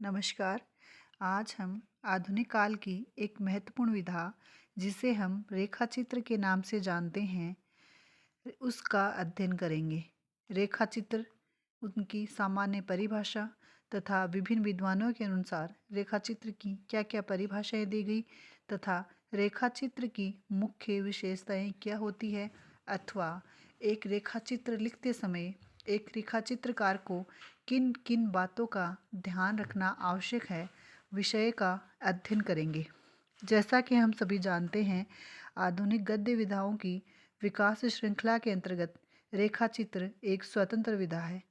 नमस्कार। आज हम आधुनिक काल की एक महत्वपूर्ण विधा जिसे हम रेखाचित्र के नाम से जानते हैं उसका अध्ययन करेंगे। रेखाचित्र, उनकी सामान्य परिभाषा तथा विभिन्न विद्वानों के अनुसार रेखाचित्र की क्या-क्या परिभाषाएं दी गई तथा रेखाचित्र की मुख्य विशेषताएं क्या होती है अथवा एक रेखाचित्र लिखते समय एक रेखाचित्रकार को किन किन बातों का ध्यान रखना आवश्यक है, विषय का अध्ययन करेंगे। जैसा कि हम सभी जानते हैं, आधुनिक गद्य विधाओं की विकास श्रृंखला के अंतर्गत रेखाचित्र एक स्वतंत्र विधा है।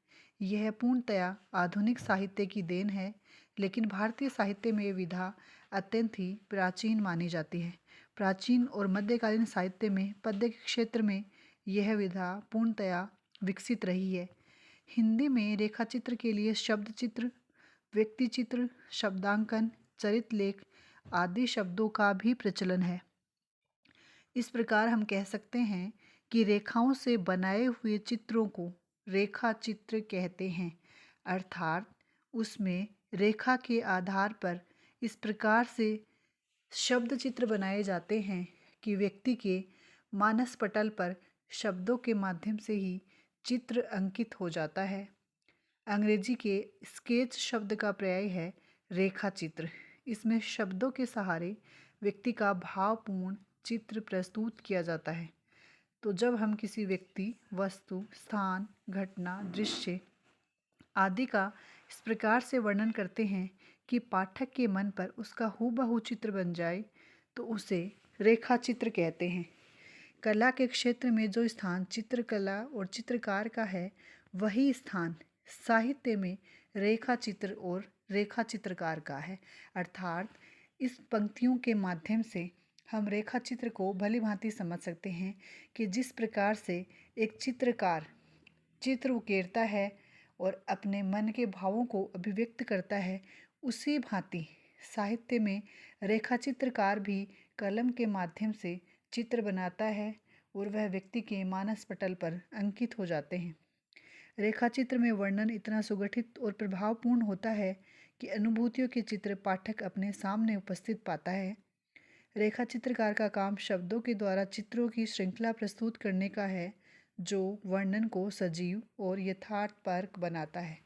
यह पूर्णतया आधुनिक साहित्य की देन है, लेकिन भारतीय साहित्य में यह विधा अत्यंत ही प्राचीन मानी जाती है। प्राचीन और मध्यकालीन साहित्य में पद्य के क्षेत्र में यह विधा पूर्णतया विकसित रही है। हिंदी में रेखाचित्र के लिए शब्द चित्र, व्यक्ति चित्र, शब्दांकन, चरित्र लेख आदि शब्दों का भी प्रचलन है। इस प्रकार हम कह सकते हैं कि रेखाओं से बनाए हुए चित्रों को रेखा चित्र कहते हैं, अर्थात उसमें रेखा के आधार पर इस प्रकार से शब्द चित्र बनाए जाते हैं कि व्यक्ति के मानस पटल पर शब्दों के माध्यम से ही चित्र अंकित हो जाता है। अंग्रेजी के स्केच शब्द का पर्याय है रेखा चित्र। इसमें शब्दों के सहारे व्यक्ति का भावपूर्ण चित्र प्रस्तुत किया जाता है। तो जब हम किसी व्यक्ति, वस्तु, स्थान, घटना, दृश्य आदि का इस प्रकार से वर्णन करते हैं कि पाठक के मन पर उसका हूबहू चित्र बन जाए, तो उसे रेखा चित्र कहते हैं। कला के क्षेत्र में जो स्थान चित्रकला और चित्रकार का है, वही स्थान साहित्य में रेखा चित्र और रेखा चित्रकार का है। अर्थात इस पंक्तियों के माध्यम से हम रेखा चित्र को भली भांति समझ सकते हैं कि जिस प्रकार से एक चित्रकार चित्र उकेरता है और अपने मन के भावों को अभिव्यक्त करता है, उसी भांति साहित्य में रेखा चित्रकार भी कलम के माध्यम से चित्र बनाता है और वह व्यक्ति के मानस पटल पर अंकित हो जाते हैं। रेखाचित्र में वर्णन इतना सुगठित और प्रभावपूर्ण होता है कि अनुभूतियों के चित्र पाठक अपने सामने उपस्थित पाता है। रेखा चित्रकार का काम शब्दों के द्वारा चित्रों की श्रृंखला प्रस्तुत करने का है, जो वर्णन को सजीव और यथार्थपरक बनाता है।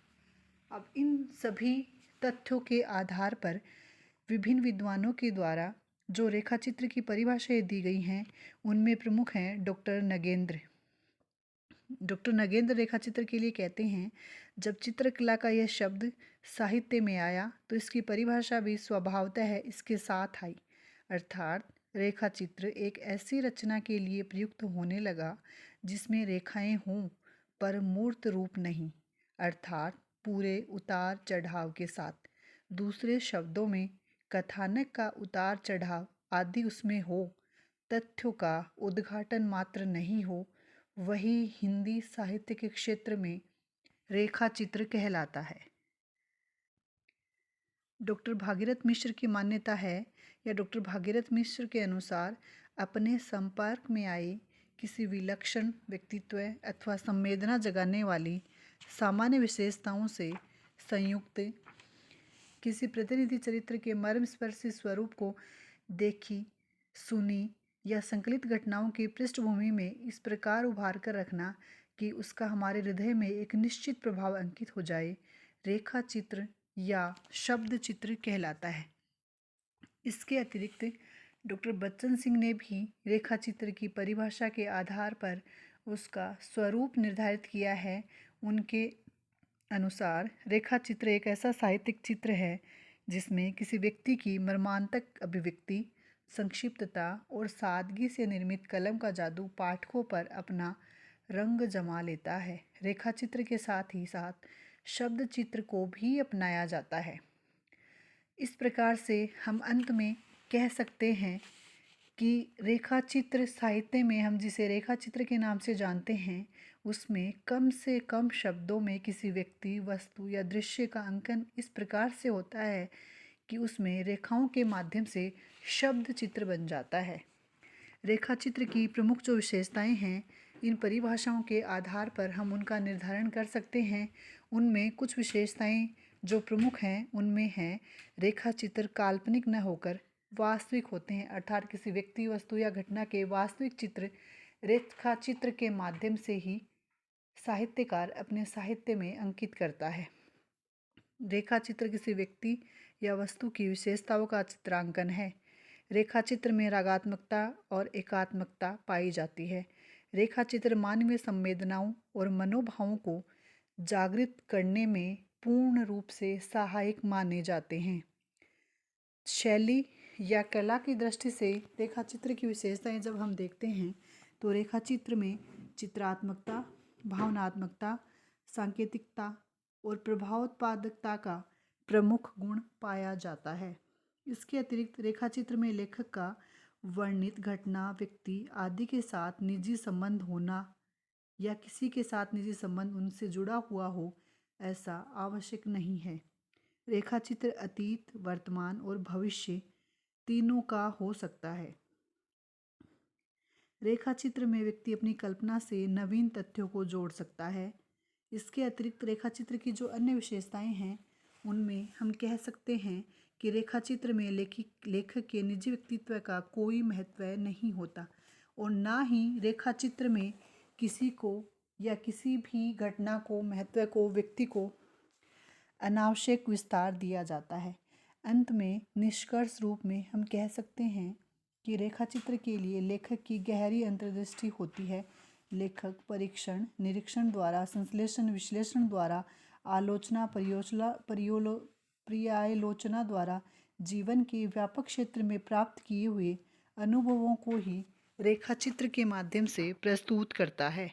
अब इन सभी तथ्यों के आधार पर विभिन्न विद्वानों के द्वारा जो रेखाचित्र की परिभाषाएं दी गई हैं, उनमें प्रमुख हैं डॉक्टर नगेंद्र। डॉक्टर नगेंद्र रेखाचित्र के लिए कहते हैं, जब चित्रकला का यह शब्द साहित्य में आया तो इसकी परिभाषा भी स्वभावतः इसके साथ आई। अर्थात रेखाचित्र एक ऐसी रचना के लिए प्रयुक्त होने लगा जिसमें रेखाएं हों पर मूर्त रूप नहीं, अर्थात पूरे उतार चढ़ाव के साथ। दूसरे शब्दों में कथानक का उतार चढ़ाव आदि उसमें हो, तथ्यों का उद्घाटन मात्र नहीं हो, वही हिंदी साहित्य के क्षेत्र में रेखा चित्र कहलाता है। डॉक्टर भागीरथ मिश्र की मान्यता है या डॉक्टर भागीरथ मिश्र के अनुसार अपने संपर्क में आए किसी विलक्षण व्यक्तित्व अथवा संवेदना जगाने वाली सामान्य विशेषताओं से संयुक्त किसी प्रतिनिधि चरित्र के मर्मस्पर्शी स्वरूप को देखी, सुनी या संकलित घटनाओं की पृष्ठभूमि में इस प्रकार उभार कर रखना कि उसका हमारे हृदय में एक निश्चित प्रभाव अंकित हो जाए, रेखा चित्र या शब्द चित्र कहलाता है। इसके अतिरिक्त डॉक्टर बच्चन सिंह ने भी रेखा चित्र की परिभाषा के आधार पर उसका स्वरूप निर्धारित किया है। उनके अनुसार रेखा चित्र एक ऐसा साहित्यिक चित्र है जिसमें किसी व्यक्ति की मर्मांतक अभिव्यक्ति, संक्षिप्तता और सादगी से निर्मित कलम का जादू पाठकों पर अपना रंग जमा लेता है। रेखा चित्र के साथ ही साथ शब्द चित्र को भी अपनाया जाता है। इस प्रकार से हम अंत में कह सकते हैं कि रेखा चित्र साहित्य में हम जिसे रेखा चित्र के नाम से जानते हैं, उसमें कम से कम शब्दों में किसी व्यक्ति, वस्तु या दृश्य का अंकन इस प्रकार से होता है कि उसमें रेखाओं के माध्यम से शब्द चित्र बन जाता है। रेखा चित्र की प्रमुख जो विशेषताएं हैं, इन परिभाषाओं के आधार पर हम उनका निर्धारण कर सकते हैं। उनमें कुछ विशेषताएं जो प्रमुख हैं उनमें हैं रेखा चित्र काल्पनिक न होकर वास्तविक होते हैं, अर्थात किसी व्यक्ति, वस्तु या घटना के वास्तविक चित्र रेखा चित्र के माध्यम से ही साहित्यकार अपने साहित्य में अंकित करता है। रेखा चित्र किसी व्यक्ति या वस्तु की विशेषताओं का चित्रांकन है। रेखा चित्र में रागात्मकता और एकात्मकता पाई जाती है। रेखा चित्र मानवीय संवेदनाओं और मनोभावों को जागृत करने में पूर्ण रूप से सहायक माने जाते हैं। शैली या कला की दृष्टि से रेखा चित्र की विशेषताएं जब हम देखते हैं तो रेखा चित्र में चित्रात्मकता, भावनात्मकता, सांकेतिकता और प्रभावोत्पादकता का प्रमुख गुण पाया जाता है। इसके अतिरिक्त रेखा चित्र में लेखक का वर्णित घटना, व्यक्ति आदि के साथ निजी संबंध होना या किसी के साथ निजी संबंध उनसे जुड़ा हुआ हो, ऐसा आवश्यक नहीं है। रेखा चित्र अतीत, वर्तमान और भविष्य तीनों का हो सकता है। रेखा चित्र में व्यक्ति अपनी कल्पना से नवीन तथ्यों को जोड़ सकता है। इसके अतिरिक्त रेखा चित्र की जो अन्य विशेषताएं हैं उनमें हम कह सकते हैं कि रेखा चित्र में लेखक के निजी व्यक्तित्व का कोई महत्व नहीं होता और ना ही रेखा चित्र में किसी को या किसी भी घटना को, महत्व को, व्यक्ति को अनावश्यक विस्तार दिया जाता है। अंत में निष्कर्ष रूप में हम कह सकते हैं कि रेखा चित्र के लिए लेखक की गहरी अंतर्दृष्टि होती है। लेखक परीक्षण, निरीक्षण द्वारा, संश्लेषण, विश्लेषण द्वारा, आलोचना, पर्यालोचना द्वारा जीवन के व्यापक क्षेत्र में प्राप्त किए हुए अनुभवों को ही रेखा चित्र के माध्यम से प्रस्तुत करता है।